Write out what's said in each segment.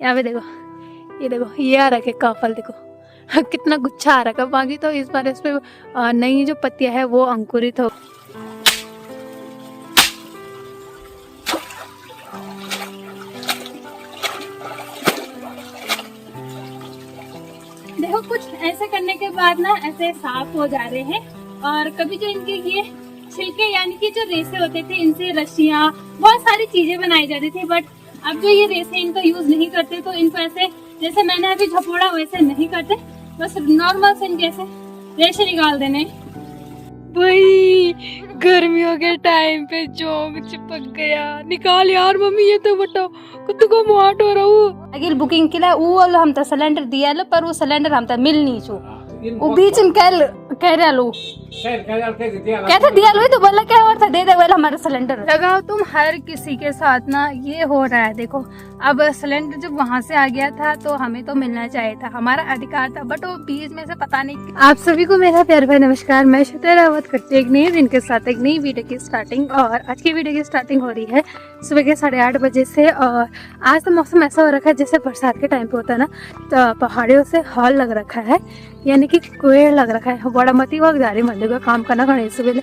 यहाँ पे देखो, ये देखो, ये आ रखा है काफल, देखो कितना गुच्छा आ रखा है। बाकी तो इस बार इस पे नई जो पत्तियां है वो अंकुरित हो। देखो कुछ ऐसे करने के बाद ना ऐसे साफ हो जा रहे हैं। और कभी जो इनके ये छिलके यानी कि जो रेसे होते थे, इनसे रस्सियाँ बहुत सारी चीजें बनाई जाती थी। बट अब जो ये रेसे इनका यूज नहीं करते, तो इनको ऐसे जैसे मैंने अभी झपोड़ा वैसे नहीं करते, बस नॉर्मल से इनके ऐसे रेशे निकाल देने। भाई गर्मियों के टाइम पे जोंक चिपक गया, निकाल यार मम्मी, ये तो बटा खुद को मुआट हो रहा हूँ। अगिल बुकिंग के लिए वो हम तो सिलेंडर दिया लो, पर वो सिलेंडर हम तो मिल नहीं छू। वो बीच में कह रहा लो कैसे दिया लो, तो बोला क्या और था, दे दे वाला हमारा सिलेंडर। लगाओ तुम हर किसी के साथ ना ये हो रहा है। देखो अब सिलेंडर जब वहाँ से आ गया था तो हमें तो मिलना चाहिए था, हमारा अधिकार था, बट वो बीच में से पता नहीं। आप सभी को मेरा प्यार भरा नमस्कार। मैं श्वेता रावत करती हूँ एक नई दिन के साथ एक नई वीडियो की स्टार्टिंग। और आज की वीडियो की स्टार्टिंग हो रही है सुबह के 8:30 बजे से। और आज तो मौसम ऐसा हो रखा है जैसे बरसात के टाइम पे होता है ना, तो पहाड़ियों से हॉल लग रखा है, यानी कि कुएं लग रखा है। बड़ा मती वक्त जा रही मंदिर का काम करना गणेश सुबह।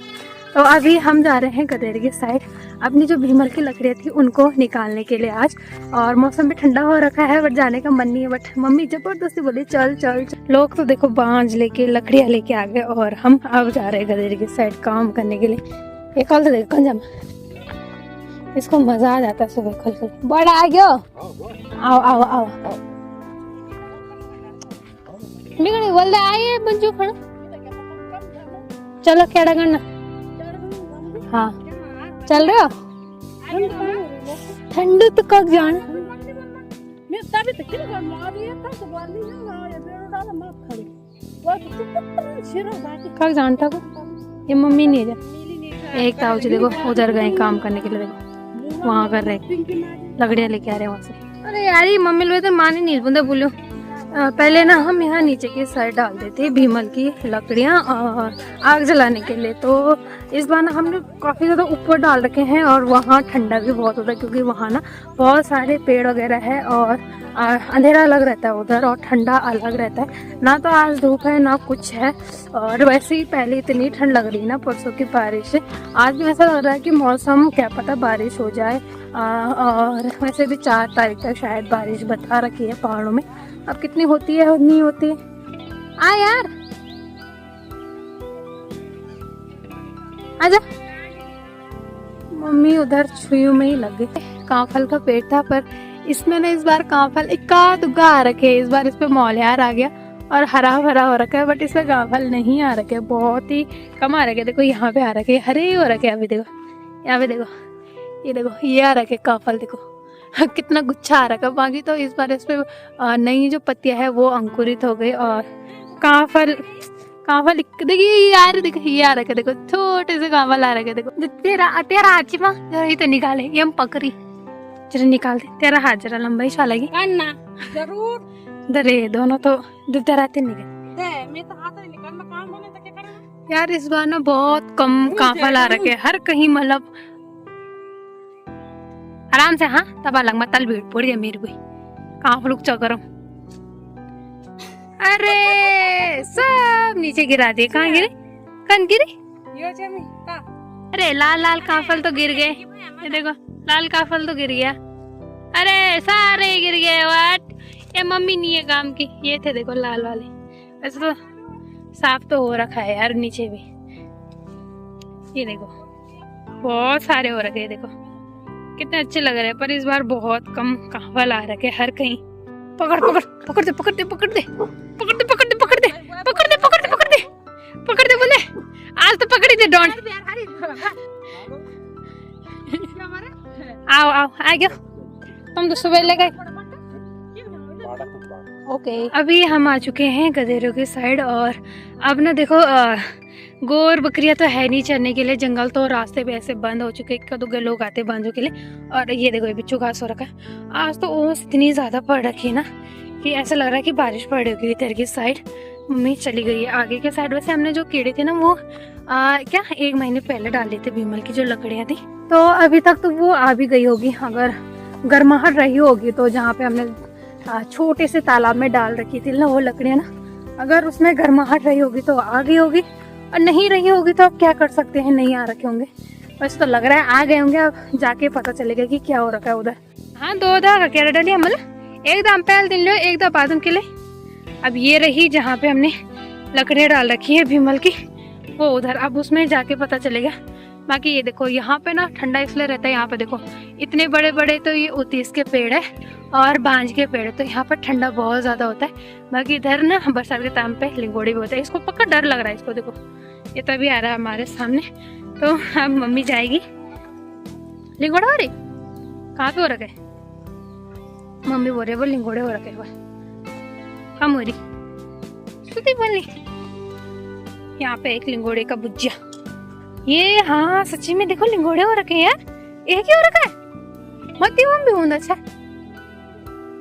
तो अभी हम जा रहे हैं गदेर की साइड, अपनी जो भीमल की लकड़ियाँ थी उनको निकालने के लिए आज। और मौसम भी ठंडा हो रखा है, बट जाने का मन नहीं है, बट मम्मी जबरदस्ती बोली चल चल चल। लोग तो देखो बांझ लेके लकड़ियाँ लेके आ गए और हम अब जा रहे हैं गदेर की साइड काम करने के लिए। ये कल तो देखो कंजम, इसको मजा आ जाता है सुबह कल कल। बड़ा आ गया, आओ आओ आओ बिगड़ी बोल दे आइए बंजू खड़ा। चलो खेड़ा करना, हाँ चल रहे हो। ठंड तो कब जान कब जानता को ये मम्मी नहीं है। एक ताऊ जी देखो उधर गए काम करने के लिए, देखो वहाँ कर रहे लकड़ियाँ लेके आ रहे हैं वहाँ से। अरे यार ये मम्मी लोग तो मान ही नहीं बुंदे बोलो। पहले ना हम यहाँ नीचे की साइड डाल देते भीमल की लकड़ियाँ आग जलाने के लिए। तो इस बार ना हमने काफ़ी ज़्यादा ऊपर डाल रखे हैं और वहाँ ठंडा भी बहुत होता है, क्योंकि वहाँ ना बहुत सारे पेड़ वगैरह है और अंधेरा अलग रहता है उधर और ठंडा अलग रहता है। ना तो आज धूप है ना कुछ है, और वैसे ही पहले इतनी ठंड लग रही है ना परसों की बारिश से। आज भी ऐसा लग रहा है कि मौसम क्या पता बारिश हो जाए। और वैसे भी 4 तारीख तक शायद बारिश बता रखी है पहाड़ों में, अब कितनी होती है और नहीं होती है। आ यार आजा, मम्मी उधर छुयू में ही लग गई। कांफल का पेड़ था, पर इसमें ना इस बार कांफल इक्का दुग्गा आ रखे। इस बार इस पे मौलियार आ गया और हरा भरा हो रखा है, बट इसमें कांफल नहीं आ रखे, बहुत ही कम आ रखे। देखो यहाँ पे आ रखे हरे हो रखे, अभी देखो यहाँ पे देखो, ये देखो ये आ रखे कांफल, देखो कितना गुच्छा आ रखा। बाकी तो इस बार इस पे नई जो पत्तियां है वो अंकुरित हो गई। और कांफल कांफल देखिए यार, देखो ये आ रखे, देखो छोटे से कांफल आ रखे। देखो तेरा तेरा हाथ चिमा जरा ये तो निकाले, ये हम पकड़ी जरा निकाल दे। तेरा हाथ जरा लंबा ही शालेगी करना जरूर दरे दोनों तो तेरा हाथ निकल। मैं तो हाथ निकाल मैं काम होने तक क्या करूं यार। इस बार ना बहुत कम कांफल आ रखे हर कहीं, मतलब आराम से। हाँ तबा लग मत तल भीड़ पड़ गया मेरे को कहाँ फलुक चौकरो। अरे सब नीचे गिरा दिए। कहाँ गिरे कन गिरे? अरे लाल लाल काफल तो गिर गए, ये देखो लाल काफल तो गिर गया। अरे सारे गिर गए। वाट ये मम्मी नहीं है काम की, ये थे देखो लाल वाले। वैसे तो साफ तो हो रखा है यार नीचे भी, ये देखो बहुत सारे हो रखे। देखो कितने अच्छे लग रहे हैं, पर इस बार बहुत कम कांफल आ रखे हर कहीं। पकड़ पकड़ पकड़ दे पकड़ दे पकड़ दे पकड़ दे पकड़ दे पकड़ दे पकड़ दे पकड़ दे पकड़ दे पकड़ दे बोले आज तो पकड़ ही दे डॉन। आओ आओ आ गया, तुम तो सुबह ले गए। ओके अभी हम आ चुके हैं गधेरों के साइड। और अब ना देखो गोर बकरियां तो है नहीं चरने के लिए, जंगल तो रास्ते पे ऐसे बंद हो चुके, कदों लोग आते बांधों के लिए। और ये देखो ये बिच्छू घास हो रखा है। आज तो ओस इतनी ज्यादा पड़ रखी है ना कि ऐसा लग रहा है कि बारिश पड़ रही होगी इधर की साइड। मम्मी चली गई है आगे के साइड। वैसे हमने जो कीड़े थे ना वो क्या 1 महीने पहले डाले थे भीमल की जो लकड़ियां थी, तो अभी तक तो वो आ भी गई होगी अगर गर्माहट रही होगी। तो जहाँ पे हमने छोटे से तालाब में डाल रखी थी ना वो लकड़ियाँ ना, अगर उसमें गर्माहट रही होगी तो आ गई होगी, और नहीं रही होगी तो अब क्या कर सकते हैं, नहीं आ रखे होंगे। बस तो लग रहा है आ गए होंगे, अब जाके पता चलेगा कि क्या हो रखा है उधर। हाँ 2 दाग अकेला डाली हमने, एक दाम पहले दिन लो, एक दाम बादम के लिए। अब ये रही जहाँ पे हमने लकड़ियाँ डाल रखी है भीमल की, वो उधर, अब उसमें जाके पता चलेगा। बाकी ये देखो यहाँ पे ना ठंडा इसलिए रहता है, यहाँ पे देखो इतने बड़े बड़े तो ये उतीस के पेड़ है और बांज के पेड़ है, तो यहाँ पर ठंडा बहुत ज्यादा होता है। बाकी इधर ना बरसात के टाइम पे लिंगोड़ी भी होता है। इसको पक्का डर लग रहा है, इसको देखो ये तभी आ रहा है हमारे सामने। तो अब मम्मी जाएगी, लिंगोड़ा हो रही कहाँ पे हो रखे, मम्मी बोल रही है वो लिंगोड़े हो रखे, हम हो रही सुती बोली। यहाँ पे एक लिंगोड़े का भुजिया, ये हाँ सच्ची में देखो लिंगोड़े हो रखे हैं यार, एक ही हो रखा है, मत भी बहुत अच्छा।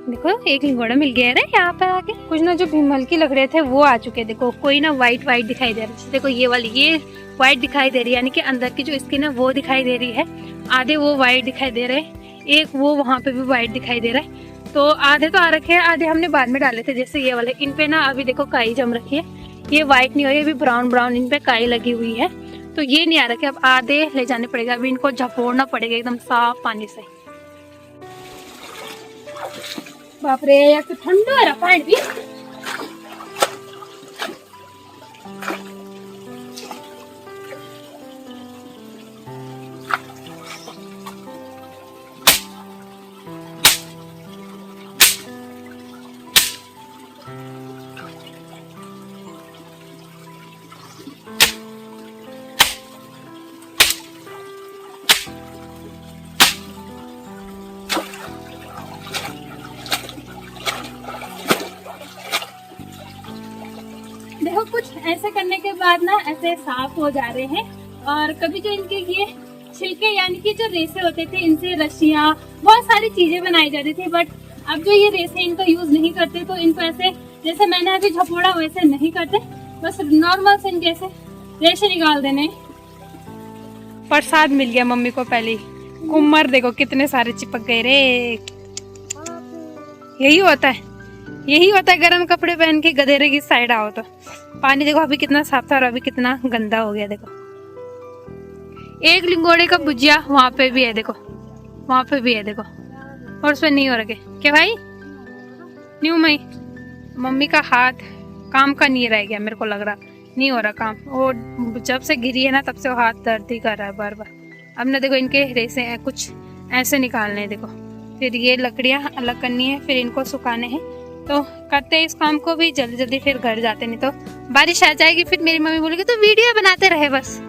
देखो एक लिंगोड़ा मिल गया है यहाँ पे आके। कुछ ना जो भीमल की लकड़ियाँ थे वो आ चुके हैं, देखो कोई ना वाइट वाइट दिखाई दे रहा है, देखो ये वाली ये वाइट दिखाई दे रही है, यानी कि अंदर की जो स्किन है वो दिखाई दे रही है, आधे वो वाइट दिखाई दे रहे हैं, एक वो वहाँ पे भी वाइट दिखाई दे रहा है। तो आधे तो आ रखे हैं, आधे हमने बाद में डाले थे, जैसे ये वाले, इन पे ना अभी देखो काई जम रखी है, ये वाइट नहीं हो रही, अभी ब्राउन ब्राउन इन पे काई लगी हुई है, तो ये नहीं आ रखे। अब आधे ले जाने पड़ेगा, अभी इनको झपोड़ना पड़ेगा एकदम साफ पानी से। बाप रे यार तो ठंडा है पानी भी। देखो कुछ ऐसे करने के बाद ना ऐसे साफ हो जा रहे हैं। और कभी जो इनके ये छिलके यानी कि जो रेसे होते थे, इनसे रस्सियाँ बहुत सारी चीजें बनाई जाती थी, बट अब जो ये रेसे इनका यूज नहीं करते, तो इनको ऐसे जैसे मैंने अभी झपोड़ा वैसे नहीं करते, बस नॉर्मल से इनके ऐसे रेशे निकाल देने। प्रसाद मिल गया मम्मी को पहले ही, कुम्मर देखो कितने सारे चिपक गए रे। यही होता है, यही होता है गर्म कपड़े पहन के गधेरे की साइड आओ तो। पानी देखो अभी कितना साफ था और अभी कितना गंदा हो गया। देखो एक लिंगोड़े का भुजिया वहां पे भी है, देखो वहां पे भी है देखो, और उसमें नहीं हो रखे क्या भाई, न्यू मई मम्मी का हाथ काम का नहीं रह गया, मेरे को लग रहा नहीं हो रहा काम, वो जब से गिरी है ना तब से वो हाथ दर्द ही कर रहा है बार बार। अब ना देखो इनके रेसे हैं कुछ ऐसे निकालने हैं, देखो फिर ये लकड़ियां अलग करनी है, फिर इनको सुखाने हैं, तो करते हैं इस काम को भी जल्दी जल्दी, फिर घर जाते, नहीं तो बारिश आ जाएगी, फिर मेरी मम्मी बोलेगी तो वीडियो बनाते रहे बस।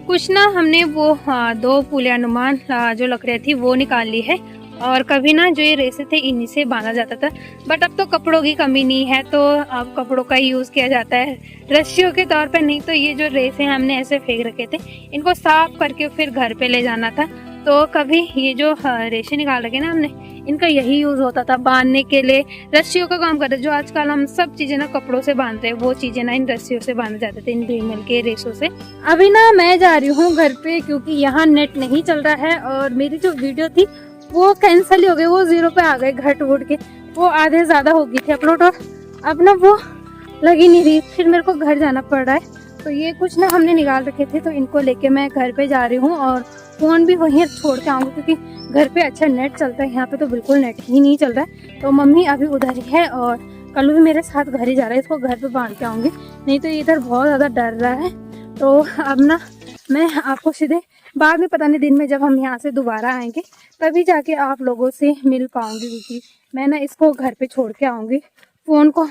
कुछ ना हमने वो 2 फूले अनुमान जो लकड़ियाँ थी वो निकाल ली है, और कभी ना जो ये रेसे थे इन्हीं से बांधा जाता था, बट अब तो कपड़ों की कमी नहीं है, तो अब कपड़ों का ही यूज़ किया जाता है, रस्सियों के तौर पर नहीं। तो ये जो रेसे हमने ऐसे फेंक रखे थे, इनको साफ करके फिर घर पे ले जाना था। तो कभी ये जो रेशे निकाल रखे ना हमने, इनका यही यूज होता था बांधने के लिए, रस्सियों का काम करते। जो आजकल हम सब चीजें ना कपड़ों से बांधते हैं, वो चीजें ना इन रस्सियों से बांधे जाते थे, इन भीमल के रेशों से। अभी ना मैं जा रही हूँ घर पे, क्योंकि यहाँ नेट नहीं चल रहा है, और मेरी जो वीडियो थी वो कैंसिल हो गई, वो 0 पे आ गए घट उड़ के, वो आधे ज्यादा हो गई थी अपलोड, और अब ना वो लग ही नहीं रही, फिर मेरे को घर जाना पड़ रहा है। तो ये कुछ ना हमने निकाल रखे थे, तो इनको लेके मैं घर पे जा रही हूँ, और फोन भी वहीं छोड़ के आऊँगी, क्योंकि घर पे अच्छा नेट चलता है, यहाँ पे तो बिल्कुल नेट ही नहीं चल रहा है। तो मम्मी अभी उधर ही है, और कल्लू भी मेरे साथ घर ही जा रहा है, इसको घर पे बांध के आऊँगी, नहीं तो इधर बहुत ज़्यादा डर रहा है। तो अब ना मैं आपको सीधे बाद में, पता नहीं दिन में जब हम यहाँ से दोबारा आएंगे तभी जाके आप लोगों से मिल पाऊँगी, क्योंकि मैं ना इसको घर पे छोड़ के आऊँगी फ़ोन को।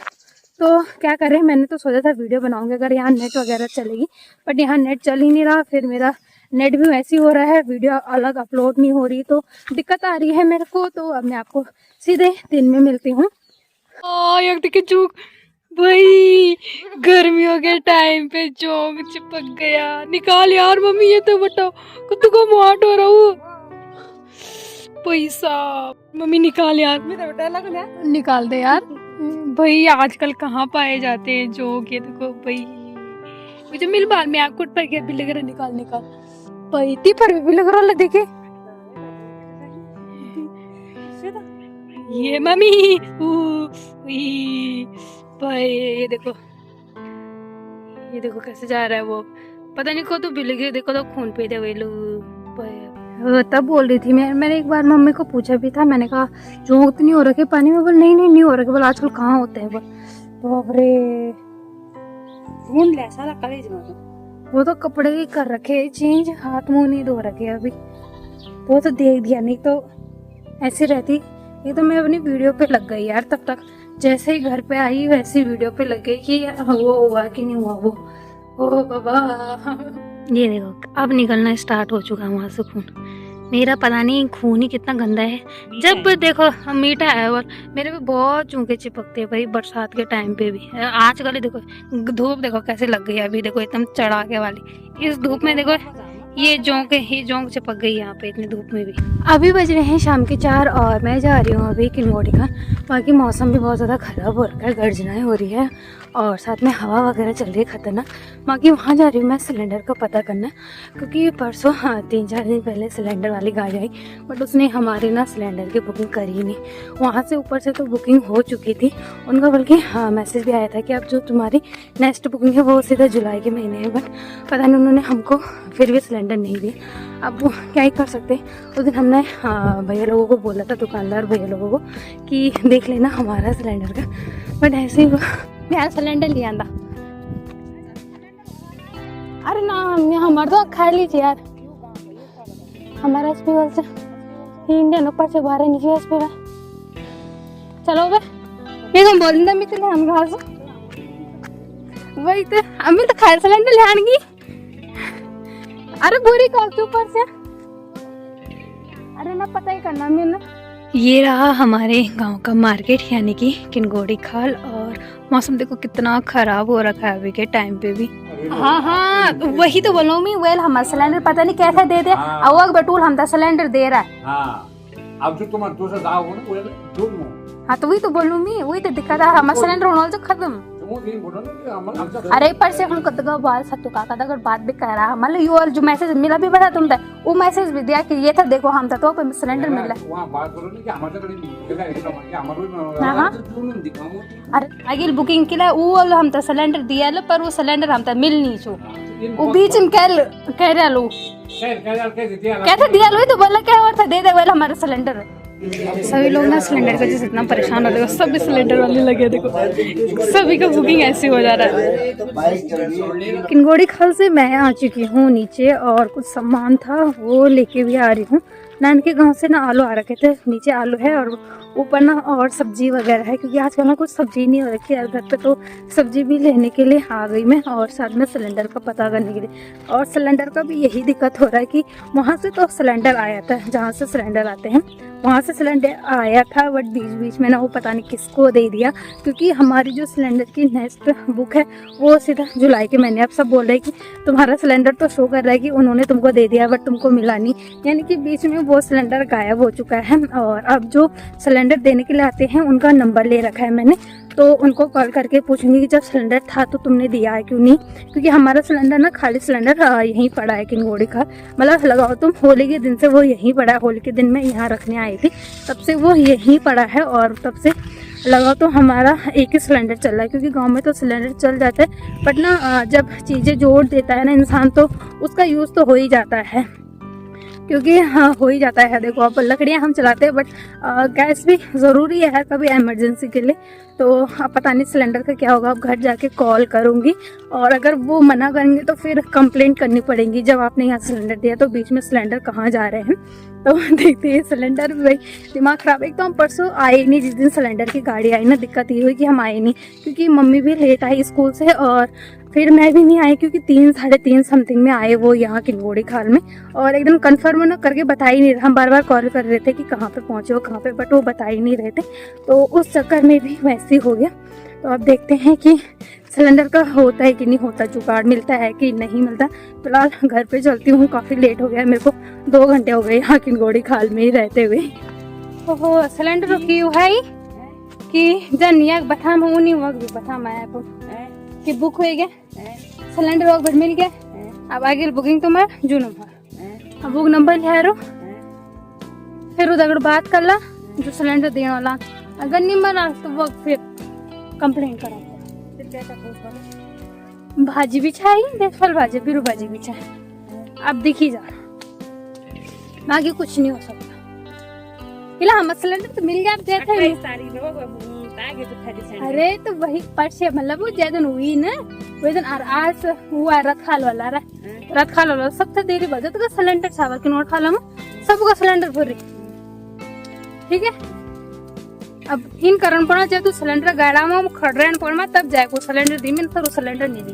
तो क्या करें, मैंने तो सोचा था वीडियो बनाऊंगी अगर यहाँ नेट वगैरह चलेगी, बट यहाँ नेट चल ही नहीं रहा, फिर मेरा नेट भी वैसे ही हो रहा है, वीडियो अलग अपलोड नहीं हो रही, तो दिक्कत आ रही है मेरे को। तो अब मैं आपको सीधे दिन में मिलती हूँ। देखिए चूक भाई गर्मियों के टाइम पे जोंक चिपक गया। निकाल यार मम्मी, ये तो बताओ कुत्ते को मुआट हो रहा हूँ। पैसा मम्मी निकाल यार, निकाल दे यार। भाई आजकल कहाँ पाए जाते हैं जोंक, ये देखो भाई। मुझे मिल बाल में आप कुट पर गया भी लग रहा, निकाल निकाल। भाई ती पर भी लग रहा, देखे ये मम्मी। भाई ये देखो कैसे जा रहा है वो, पता नहीं को तो बिल गए, देखो तो खून पे दे वे लोग। तब बोल रही थी मैंने एक बार मम्मी को पूछा भी था, मैंने कहा जोंक तो नहीं हो रखे पानी में, बोल नहीं हो रखे, बोल आजकल कहाँ होते हैं। बोल बाप रे, वो तो कपड़े ही कर रखे चेंज, हाथ मुंह नहीं धो रखे अभी, तो वो तो देख दिया, नहीं तो ऐसी रहती। ये तो मैं अपनी वीडियो पे लग गई यार, तब तक जैसे ही घर पे आई वैसी वीडियो पे लग गई कि वो हुआ कि नहीं हुआ वो। ओ बाबा, ये देखो अब निकलना स्टार्ट हो चुका है वहाँ से खून। मेरा पता नहीं खून ही कितना गंदा है, जब देखो मीठा है। और मेरे पे बहुत चूंके चिपकते हैं भाई बरसात के टाइम पे भी। आजकल देखो धूप देखो कैसे लग गई है, अभी देखो एकदम चढ़ाके वाली। इस धूप में देखो ये जोंक चिपक गई यहाँ पे इतनी धूप में भी। अभी बज रहे हैं शाम के 4 और मैं जा रही हूँ अभी किनगोड़ी का। बाकी मौसम भी बहुत ज़्यादा ख़राब हो रखा है, गर्जनाएँ हो रही है और साथ में हवा वगैरह चल रही है खतरनाक। बाकी वहाँ जा रही हूँ मैं सिलेंडर का पता करना, क्योंकि परसों 3-4 दिन पहले सिलेंडर वाली गाड़ी आई, बट उसने हमारी ना सिलेंडर की बुकिंग करी नहीं। वहाँ से ऊपर से तो बुकिंग हो चुकी थी उनका, बल्कि मैसेज भी आया था कि अब जो तुम्हारी नेक्स्ट बुकिंग है वो सीधा जुलाई के महीने है, बट पता नहीं उन्होंने हमको फिर भी सिलेंडर नहीं दिए। अब वो क्या ही कर सकते। उस दिन हमने भैया लोगों को बोला था, दुकानदार भैया लोगों को, कि देख लेना हमारा सिलेंडर का, बट ऐसे ही यार सिलेंडर ले आंदा। अरे ना हमारे तो खा लीजिए यार, हमारा एसपी वाल से इंडियन ऊपर से बाहर नीचे एसपी रहा। चलो बे ये हम बोल देंगे मित्र हम घर से वही तो अम्मी तो खैर सिलेंडर ले आएंगी। अरे बुरी कर ऊपर से, अरे ना पता ही करना मैंने। ये रहा हमारे गांव का मार्केट, यानी कि किनगोड़ी खाल। और मौसम देखो कितना खराब हो रखा है अभी के टाइम पे भी। हाँ वही तो बोलो मैं, वेल हमारा सिलेंडर पता नहीं कैसे दे दे। अवग बटूल हम सिलेंडर दे रहा है। अब जो तुम्हारा दूसरा दाव हो ना वो दूर में। हाँ तो वही तो बोलूँ मैं, वही तो दिक्कत है, हमारा सिलेंडर होना तो खत्म। अरे पर से हम कदगा बात सत्तू का कदगा बात भी कह रहा, मतलब यो जो मैसेज मिला भी बता तुम वो मैसेज भी दिया कि ये था देखो हम था तो पे सिलेंडर मिल रहा है। वहां बात करो ना कि हमारे कड़ी हमारे अरे आगे बुकिंग के लिए वो हम तो सिलेंडर दिया लो, पर वो सिलेंडर हम तो मिल नहीं छो। वो बीच में कह रहा लो कैसे दिया लो, तो बोला क्या और था दे दे वाला हमारा सिलेंडर। सभी लोग ना सिलेंडर का जैसे इतना परेशान हो रहे हो, सभी सिलेंडर वाले लगे, देखो सभी का बुकिंग ऐसे हो जा रहा है। किनगोड़ी खाल से मैं आ चुकी हूँ नीचे, और कुछ सामान था वो लेके भी आ रही हूँ। नान के गांव से ना आलू आ रखे थे, नीचे आलू है और ऊपर ना और सब्जी वगैरह है, क्योंकि आजकल ना कुछ सब्जी नहीं हो रखी है घर पे, तो सब्जी भी लेने के लिए आ गई मैं, और साथ में सिलेंडर का पता करने के लिए। और सिलेंडर का भी यही दिक्कत हो रहा है कि वहाँ से तो सिलेंडर आया था, जहाँ से सिलेंडर आते हैं वहाँ से सिलेंडर आया था, बट बीच में ना वो पता नहीं किसको दे दिया, क्योंकि हमारी जो सिलेंडर की नेक्स्ट बुक है वो सीधा जुलाई के महीने। अब सब बोल रहे हैं कि तुम्हारा सिलेंडर तो शो कर रहा है कि उन्होंने तुमको दे दिया, बट तुमको मिला नहीं, यानी कि बीच में वो सिलेंडर गायब हो चुका है। और अब जो सिलेंडर देने के लिए आते हैं उनका नंबर ले रखा है मैंने, तो उनको कॉल करके पूछूंगी कि जब सिलेंडर था तो तुमने दिया है क्यों नहीं, क्योंकि हमारा सिलेंडर ना खाली सिलेंडर यहीं पड़ा है किनगोड़ी का, मतलब लगाओ तुम होली के दिन से वो यहीं पड़ा है। होली के दिन मैं यहाँ रखने आई थी तब से वो यहीं पड़ा है, और तब से लगाओ तो हमारा एक ही सिलेंडर चल रहा है, क्योंकि गांव में तो सिलेंडर चल जाता है, बट ना जब चीज़ें जोड़ देता है ना इंसान तो उसका यूज़ तो हो ही जाता है, क्योंकि हाँ हो ही जाता है। देखो अब लकड़ियाँ हम चलाते हैं, बट गैस भी ज़रूरी है कभी इमरजेंसी के लिए। तो अब पता नहीं सिलेंडर का क्या होगा, अब घर जाके कॉल करूँगी, और अगर वो मना करेंगे तो फिर कंप्लेंट करनी पड़ेगी। जब आपने यहाँ सिलेंडर दिया तो बीच में सिलेंडर कहाँ जा रहे हैं, तो देखते हैं सिलेंडर भाई दिमाग ख़राब। एक तो हम परसों आए नहीं, जिस दिन सिलेंडर की गाड़ी आई ना दिक्कत ये हुई कि हम आए नहीं, क्योंकि मम्मी भी लेट आई स्कूल से, और फिर मैं भी नहीं आई, क्योंकि 3-3:30 समथिंग में आए वो यहाँ किनगोड़ी खाल में, और एकदम कंफर्म ना करके बता ही नहीं रहा। हम बार बार कॉल कर रहे थे कि कहाँ पे पहुँचे हो कहाँ पे, बट वो बता ही नहीं रहे थे, तो उस चक्कर में भी वैसे ही हो गया। तो अब देखते हैं कि सिलेंडर का होता है कि नहीं होता, जुगाड़ मिलता है कि नहीं मिलता। फिलहाल घर पे चलती हूँ, काफ़ी लेट हो गया है मेरे को, 2 घंटे हो गए यहाँ किनगोड़ी खाल में ही रहते हुए। ओहो सिलेंडर की है कि जन याक बता मैं नहीं वक्त भी बता मैं आपको कि बुक हो गया सिलेंडर वक्त मिल गया। अब आगे बुकिंग तो मैं जून अब बुक नंबर लिया रो फिर उधर बात कर ला जो सिलेंडर देने वाला, अगर नहीं बना तो वो फिर कंप्लेन करा। भाजी भी चाहिए, देख फल भाजी फिर भाजी भी चाहिए। अब देखी जा आगे कुछ नहीं हो सकता। इला हम सिलेंडर तो मिल गया, अब देखे अरे तो वही परसे मतलब वो जैदन हुई ना वही दिन आज हुआ रथ खाल वाला रथ खाल वाला सबसे देरी बजे तो सिलेंडर चावल के नोट खाला में सबका सिलेंडर भर रही। ठीक है अब इन कारण पड़ा जब तू सिलेंडर गाड़ा में खड़ रहे पड़ में तब जाए को सिलेंडर दी में तो सिलेंडर नहीं दी।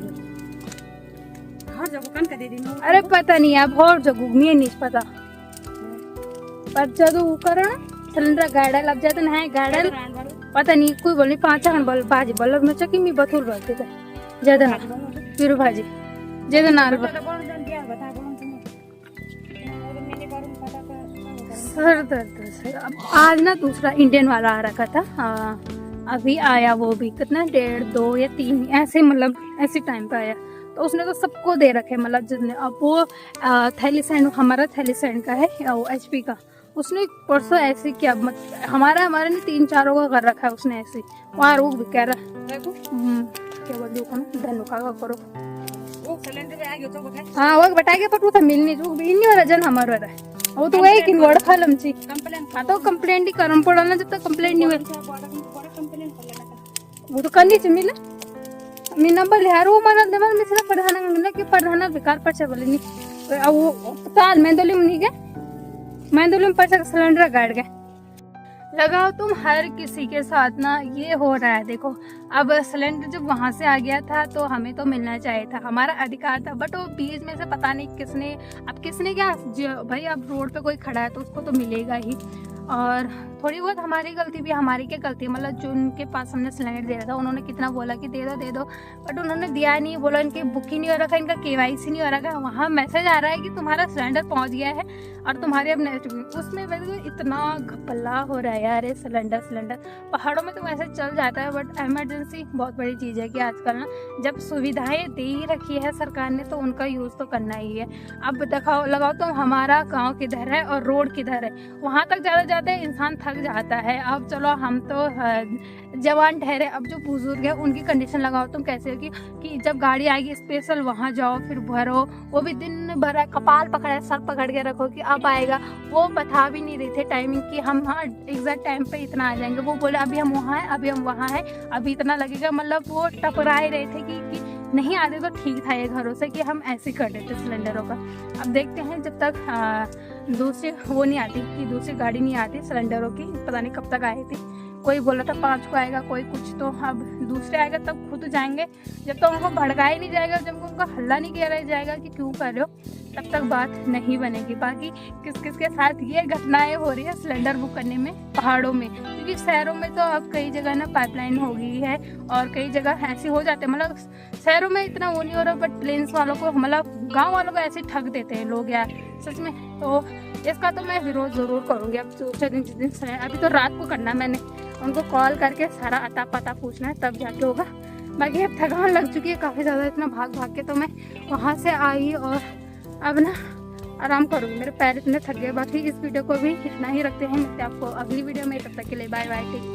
हाँ जब कन का दे दी अरे पता नहीं अब और जगह में नहीं पता पर जब वो करो सिलेंडर गाड़ा लग जाते ना गाड़ा पता नहीं कोई बोली 5 बल भाजी बल्लभ में चकी मी बथुल भरते थे ज्यादा ना फिर भाजी ज्यादा नाल सर दर्द सर। अब आज ना दूसरा इंडियन वाला आ रखा था अभी आया वो भी कितना 1.5 2 या 3 ऐसे मतलब ऐसे टाइम पे आया तो उसने तो सबको दे रखे मतलब जितने। अब वो थैलीसैंड हमारा थैलीसैंड का है HP का उसने परसों ऐसे किया हमारा नहीं 3-4 का कर रखा है उसने ऐसे वहाँ रोक भी कह रहा क्या बोल धनु का करो वो सिलेंडर आ गया हाँ वो बता गया पर वो तो मिलने जो भी नहीं वाला जन हमारा रहा वो तो वही किन वड़ खा लमची हाँ तो कंप्लेंट ही करम पड़ा ना जब तक कंप्लेंट नहीं मिली वो तो करनी चाहिए मिला मी नंबर लिया वो माना दे मैं सिर्फ प्रधान कि प्रधान बेकार पर बोले नहीं अब वो ताल मैं दोली नहीं गए मैं दोली में पर सिलेंडर गाड़ गए। लगाओ तुम हर किसी के साथ ना ये हो रहा है। देखो अब सिलेंडर जब वहां से आ गया था तो हमें तो मिलना चाहिए था, हमारा अधिकार था, बट वो बीच में से पता नहीं किसने क्या भाई अब रोड पे कोई खड़ा है तो उसको तो मिलेगा ही। और थोड़ी बहुत हमारी गलती भी हमारी क्या गलती मतलब जो उनके पास हमने सिलेंडर दे रहा था उन्होंने कितना बोला कि दे दो बट उन्होंने दिया नहीं, बोला इनकी बुकिंग नहीं हो रखा, इनका KYC नहीं हो रखा। वहाँ मैसेज आ रहा है कि तुम्हारा सिलेंडर पहुँच गया है और तुम्हारे अब नेक्स्ट उसमें वैसे इतना घपला हो रहा है यार ये सिलेंडर पहाड़ों में तो वैसे चल जाता है बट इमरजेंसी बहुत बड़ी चीज़ है कि आजकल ना जब सुविधाएं दे ही रखी है सरकार ने तो उनका यूज़ तो करना ही है। अब लगाओ तो हमारा गाँव किधर है और रोड किधर है, वहाँ तक ज़्यादा जाते इंसान थक जाता है। अब चलो हम तो जवान ठहरे, अब जो बुजुर्ग है उनकी कंडीशन लगाओ तुम कैसे कि जब गाड़ी आएगी स्पेशल वहाँ जाओ फिर भरो, वो भी दिन भर कपाल पकड़े सर पकड़ के रखो कि अब आएगा। वो बता भी नहीं रहे थे टाइमिंग कि हम हाँ एग्जैक्ट टाइम पे इतना आ जाएंगे, वो बोले अभी हम वहाँ हैं अभी हम वहाँ हैं अभी इतना लगेगा। मतलब वो टकरा ही रहे थे कि नहीं आते तो ठीक था ये घरों से कि हम ऐसे कर देते सिलेंडरों का। अब देखते हैं जब तक दूसरी वो नहीं आती कि दूसरी गाड़ी नहीं आती सिलेंडरों की, पता नहीं कब तक आई थी। कोई बोला था 5 को आएगा कोई कुछ, तो अब दूसरे आएगा तब खुद जाएंगे। जब तक उनको भड़काया ही नहीं जाएगा, जब उनका हल्ला नहीं किया जाएगा कि क्यों कर रहे हो, तब तक बात नहीं बनेगी। बाकी किस किस के साथ ये घटनाएं हो रही है सिलेंडर बुक करने में पहाड़ों में, क्योंकि शहरों में तो अब कई जगह ना पाइपलाइन हो गई है और कई जगह ऐसे हो जाते हैं। मतलब शहरों में इतना वो नहीं हो रहा बट प्लेन्स वालों को मतलब गाँव वालों को ऐसे ठग देते हैं लोग यार सच में। तो इसका तो मैं विरोध ज़रूर करूँगी। अब जिस दिन अभी तो रात को करना, मैंने उनको कॉल करके सारा अता पता पूछना है तब जाके होगा। बाकी अब थकान लग चुकी है काफ़ी ज़्यादा, इतना भाग के तो मैं वहाँ से आई और अब ना आराम करूँगी, मेरे पैर इतने थक गए। बाकी इस वीडियो को भी इतना ही रखते हैं, मिलते हैं आपको अगली वीडियो में, तब तक के लिए बाय बाय, टेक केयर।